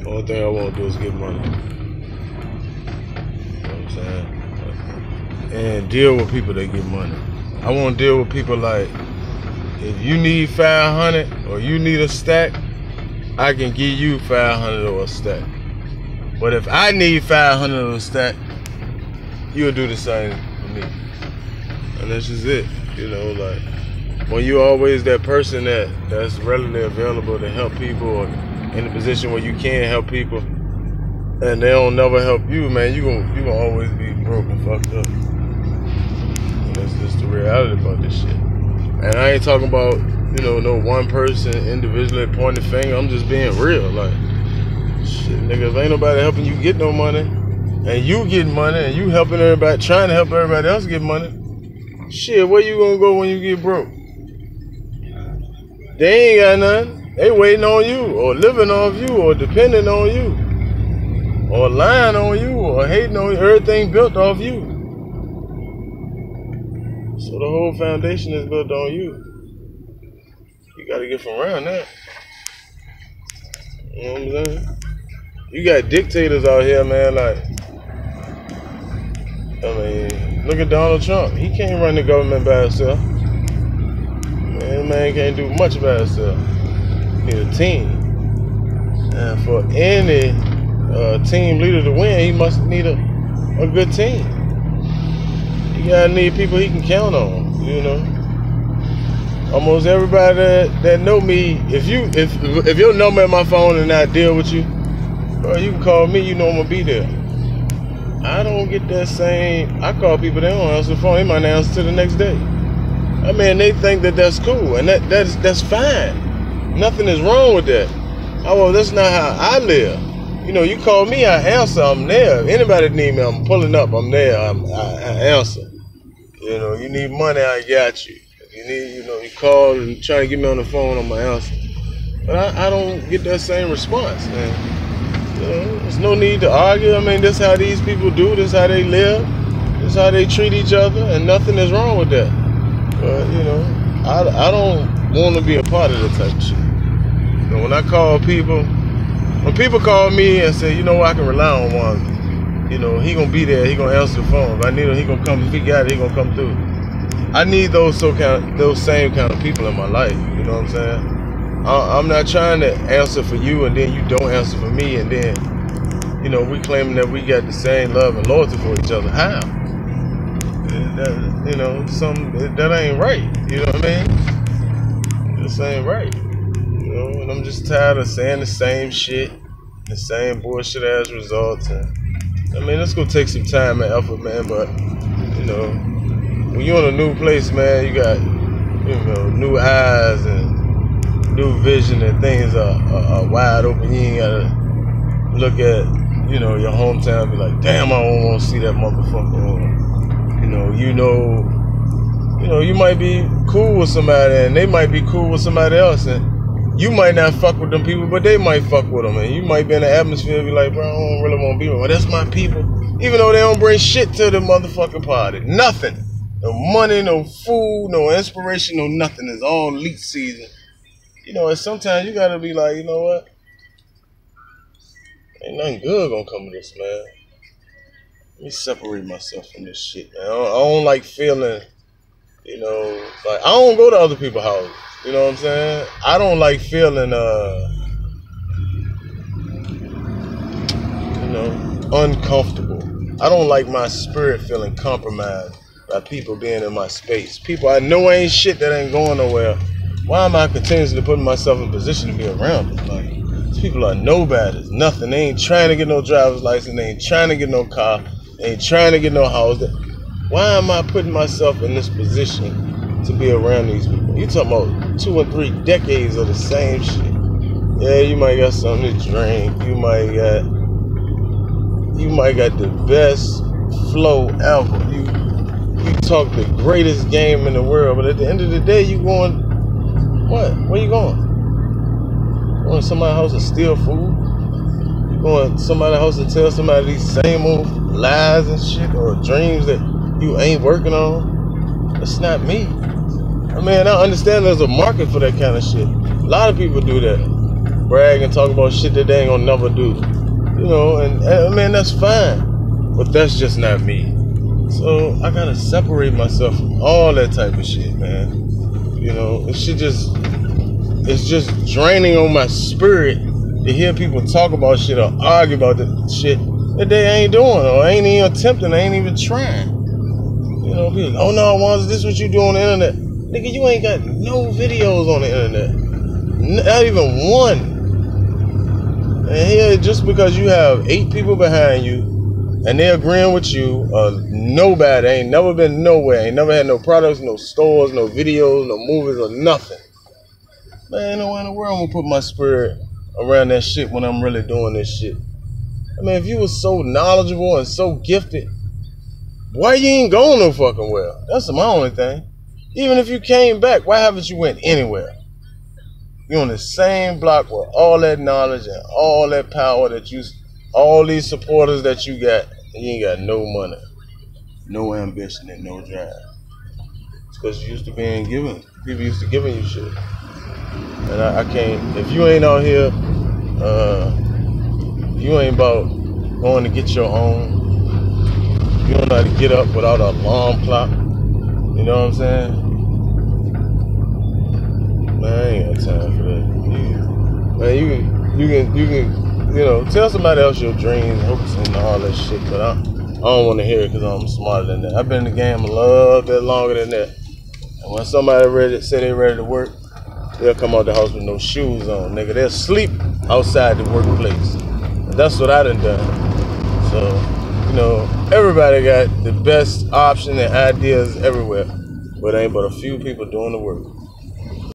Only thing I won't do is get money. You know what I'm saying? And deal with people that get money. I won't deal with people like, if you need 500 or you need a stack, I can give you 500 or a stack. But if I need 500 or a stack, you'll do the same for me. And that's just it. You know, like, when you're always that person that's readily available to help people, or in a position where you can help people, and they don't never help you, man, you gonna always be broke and fucked up. And that's just the reality about this shit. And I ain't talking about, you know, no one person individually pointing the finger. I'm just being real. Like, shit, nigga, if ain't nobody helping you get no money, and you getting money, and you helping everybody, trying to help everybody else get money, shit, where you gonna go when you get broke? They ain't got nothing. They waiting on you, or living off you, or depending on you, or lying on you, or hating on you. Everything built off you. So the whole foundation is built on you. You gotta get from around that. You know what I'm saying? You got dictators out here, man, like, I mean, look at Donald Trump. He can't run the government by himself. Man can't do much by himself. He need a team. And for any team leader to win, he must need a good team. You gotta need people he can count on, you know. Almost everybody that know me, if your number in my phone and I deal with you, bro, you can call me, you know I'm gonna be there. I don't get that same. I call people, they don't answer the phone, they might answer to the next day. I mean, they think that that's cool, and that's fine. Nothing is wrong with that. Oh, well, that's not how I live. You know, you call me, I answer, I'm there. If anybody need me, I'm pulling up, I'm there, I answer. You know, you need money, I got you. If you need, you know, you call and try to get me on the phone, I'm gonna answer. But I don't get that same response, man. You know, there's no need to argue. I mean, this is how these people do, this is how they live, this is how they treat each other, and nothing is wrong with that. But, you know, I don't want to be a part of that type of shit. You know, when I call people, when people call me and say, you know, I can rely on one, you know, he gonna be there, he gonna answer the phone. If I need him, he gonna come. If he got it, he gonna come through. I need those same kind of people in my life. You know what I'm saying? I'm not trying to answer for you and then you don't answer for me, and then, you know, we claiming that we got the same love and loyalty for each other. How? That, you know, that ain't right. You know what I mean? This ain't right. You know, and I'm just tired of saying the same shit, the same bullshit ass results. And I mean, it's gonna take some time and effort, man. But, you know, when you're in a new place, man, you got, you know, new eyes and new vision, and things are wide open. You ain't gotta look at, you know, your hometown and be like, damn, I don't want to see that motherfucker. Or, you know, you might be cool with somebody and they might be cool with somebody else, and you might not fuck with them people, but they might fuck with them, and you might be in the atmosphere and be like, bro, I don't really want to be with them. Well, that's my people, even though they don't bring shit to the motherfucking party. Nothing. No money, no food, no inspiration, no nothing. It's all leak season. You know, and sometimes you gotta be like, you know what? Ain't nothing good gonna come of this, man. Let me separate myself from this shit, man. I don't like feeling, you know, like, I don't go to other people's houses. You know what I'm saying? I don't like feeling, you know, uncomfortable. I don't like my spirit feeling compromised by people being in my space. People I know ain't shit, that ain't going nowhere. Why am I continuously putting myself in position to be around them? Like, these people are nobodies, nothing. They ain't trying to get no driver's license. They ain't trying to get no car. They ain't trying to get no house. Why am I putting myself in this position to be around these people? You talking about 2 or 3 decades of the same shit. Yeah, you might got something to drink. You might got the best flow ever. You talk the greatest game in the world, but at the end of the day, you going, what? Where you going? Going to somebody's house to steal food? You going to somebody's house to tell somebody these same old lies and shit, or dreams that you ain't working on? That's not me. I mean, I understand there's a market for that kind of shit. A lot of people do that. brag and talk about shit that they ain't gonna never do. You know, and I mean, that's fine. But that's just not me. So I gotta separate myself from all that type of shit, man. You know, it's just draining on my spirit to hear people talk about shit or argue about the shit that they ain't doing or ain't even attempting, ain't even trying. You know, people, oh no, Wanz, this what you do on the internet. Nigga, you ain't got no videos on the internet. Not even one. And here, just because you have 8 people behind you and they agreeing with you, nobody, ain't never been nowhere, ain't never had no products, no stores, no videos, no movies, or nothing. Man, ain't no way in the world I'm gonna put my spirit around that shit when I'm really doing this shit. I mean, if you was so knowledgeable and so gifted, why you ain't going no fucking well? That's my only thing. Even if you came back, why haven't you went anywhere? You're on the same block with all that knowledge and all that power that you, all these supporters that you got, and you ain't got no money, no ambition, and no drive. It's because you used to being given. People used to giving you shit. And I can't, if you ain't out here, you ain't about going to get your own. You don't know how to get up without an alarm clock. You know what I'm saying? Man, I ain't got time for that. Man, you can, you know, tell somebody else your dreams, hopes, and all that shit, but I don't want to hear it because I'm smarter than that. I've been in the game a little bit longer than that. And when somebody say they ready to work, they'll come out the house with no shoes on, nigga. They'll sleep outside the workplace. And that's what I done. So, you know, everybody got the best option and ideas everywhere, but ain't but a few people doing the work.